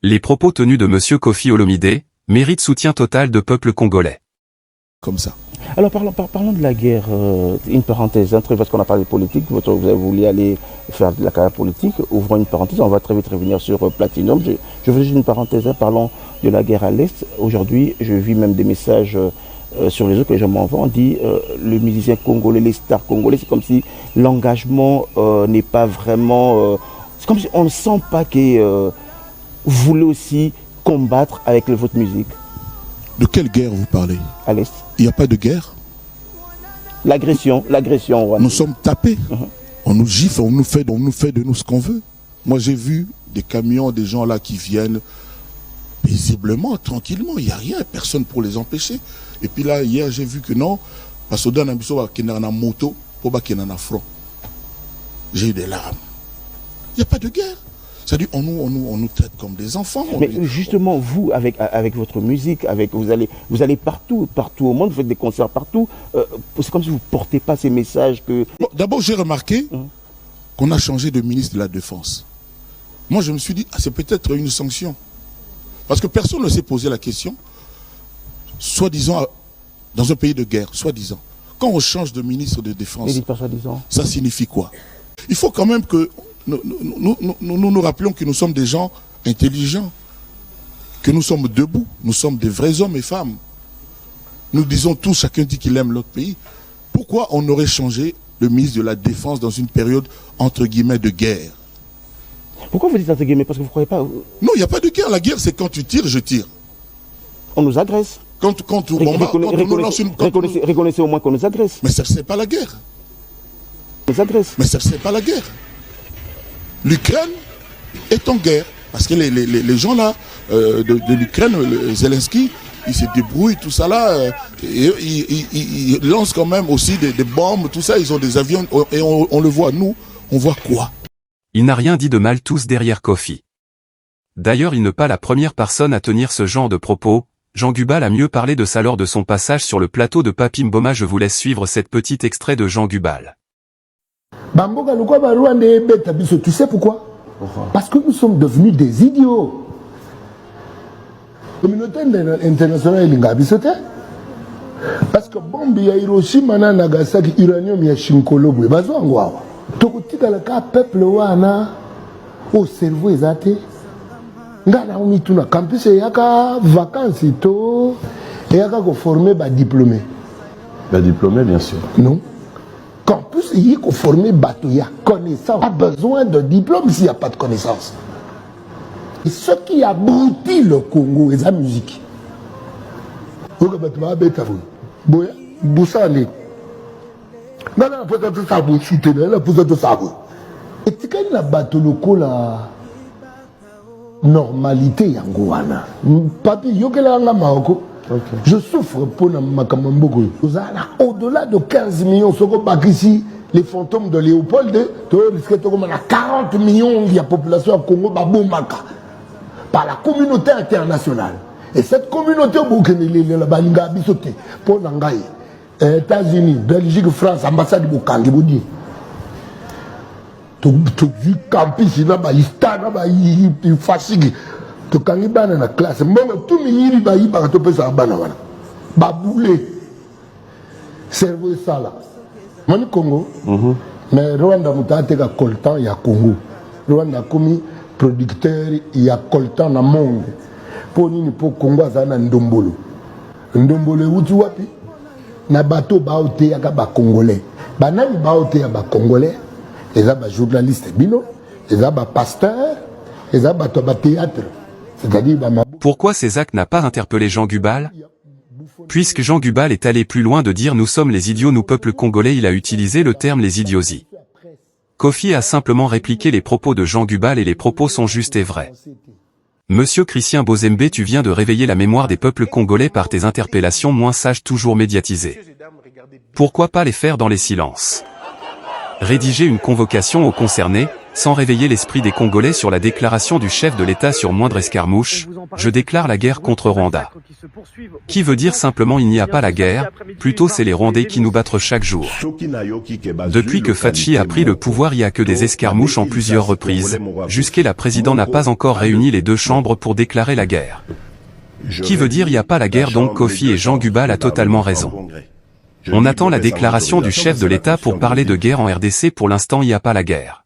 Les propos tenus de Monsieur Koffi Olomide méritent soutien total de peuple congolais. Comme ça. Alors parlons de la guerre, une parenthèse, parce qu'on a parlé de politique, vous voulez aller faire de la carrière politique, ouvrons une parenthèse, on va très vite revenir sur Platinum. Je veux juste une parenthèse, parlons de la guerre à l'Est. Aujourd'hui, je vis même des messages sur les réseaux que les gens m'envoient, on dit le musicien congolais, les stars congolais, c'est comme si l'engagement n'est pas vraiment... c'est comme si on ne sent pas que vous voulez aussi combattre avec votre musique. De quelle guerre vous parlez? À l'Est. Il n'y a pas de guerre. L'agression. Nous sommes tapés. On nous gifle, on nous fait de nous ce qu'on veut. Moi j'ai vu des camions, des gens là qui viennent paisiblement, tranquillement. Il n'y a rien, personne pour les empêcher. Et puis là, hier j'ai vu que non, parce que dans la moto, pour pas qu'il y ait un front. J'ai eu des larmes. Il n'y a pas de guerre. C'est-à-dire on nous traite comme des enfants. Mais justement, vous, avec votre musique, vous allez partout au monde, vous faites des concerts partout. C'est comme si vous ne portez pas ces messages que... Bon, d'abord, j'ai remarqué qu'on a changé de ministre de la Défense. Moi, je me suis dit, c'est peut-être une sanction. Parce que personne ne s'est posé la question, soi-disant, dans un pays de guerre, soi-disant. Quand on change de ministre de Défense, ça signifie quoi? Il faut quand même que... Nous rappelons que nous sommes des gens intelligents, que nous sommes debout, nous sommes des vrais hommes et femmes. Nous disons tous, chacun dit qu'il aime l'autre pays. Pourquoi on aurait changé le ministre de la Défense dans une période, entre guillemets, de guerre? Pourquoi vous dites entre guillemets? Parce que vous ne croyez pas... Non, il n'y a pas de guerre. La guerre, c'est quand tu tires, je tire. On nous agresse. Reconnaissez au moins qu'on nous agresse. Mais ça, c'est pas la guerre. On nous agresse. Mais ça, c'est pas la guerre. L'Ukraine est en guerre. Parce que les gens là, de l'Ukraine, Zelensky, ils se débrouillent, tout ça là. Ils lancent quand même aussi des bombes, tout ça. Ils ont des avions et on le voit. Nous, on voit quoi? Il n'a rien dit de mal tous derrière Koffi. D'ailleurs, il n'est pas la première personne à tenir ce genre de propos. Jean Gubal a mieux parlé de ça lors de son passage sur le plateau de Papi Mboma. Je vous laisse suivre cet petit extrait de Jean Gubal. Tu sais pourquoi? Parce que nous sommes devenus des idiots. La communauté internationale est parce que bombe ya Hiroshima na Nagasaki, uranium ya Shinkolobo, bazwangwa. Tokotika le cas peuple wana au cerveau ezate. Ngana umituna campus yaka vacances to yaka ko former ba diplômé. Ba diplômé bien sûr. Non. Campus, il faut former bateau, il y a connaissance. Pas besoin de diplôme s'il n'y a pas de connaissance. Et ce qui abrutit le Congo, c'est la musique. Vous avez normalité yangoana. Papi, yokela nga maoko. Okay. Je souffre pour Makamamboko. Au-delà de 15 millions, ici, les fantômes de Léopold, tu risques de 40 millions de la population à Congo, par la communauté internationale. Et cette communauté, pour Nangaï, États-Unis, Belgique, France, ambassade de Bokangi, Boudi. Tu vis campus, il y a des fatigue. Tu kangi bana na classe mbongo tout miniri ba yi ba to pesa bana wana ba boulé cerveau sala mani Congo mais Rwanda mutate ka coltan ya Congo Rwanda komi producteur ya coltan na monde pour nini pour Congo azana ndombolo uti wapi na bato ba ote ya ba congolais banani ba ote ya ba congolais eza ba journaliste bino eza ba pasteur eza ba to ba théâtre. Pourquoi ces actes n'a pas interpellé Jean Gubal? Puisque Jean Gubal est allé plus loin de dire nous sommes les idiots, nous peuple congolais, il a utilisé le terme les idioties. Koffi a simplement répliqué les propos de Jean Gubal et les propos sont justes et vrais. Monsieur Christian Bozembe, tu viens de réveiller la mémoire des peuples congolais par tes interpellations moins sages toujours médiatisées. Pourquoi pas les faire dans les silences? Rédiger une convocation aux concernés, sans réveiller l'esprit des Congolais sur la déclaration du chef de l'État sur moindre escarmouche, je déclare la guerre contre Rwanda. Qui veut dire simplement il n'y a pas la guerre, plutôt c'est les Rwandais qui nous battent chaque jour. Depuis que Faci a pris le pouvoir, il n'y a que des escarmouches en plusieurs reprises. Jusqu'à la présidente n'a pas encore réuni les deux chambres pour déclarer la guerre. Qui veut dire il n'y a pas la guerre, donc Kofi et Jean Gubal a totalement raison. On attend la déclaration du chef de l'État pour parler de guerre en RDC, pour l'instant il n'y a pas la guerre.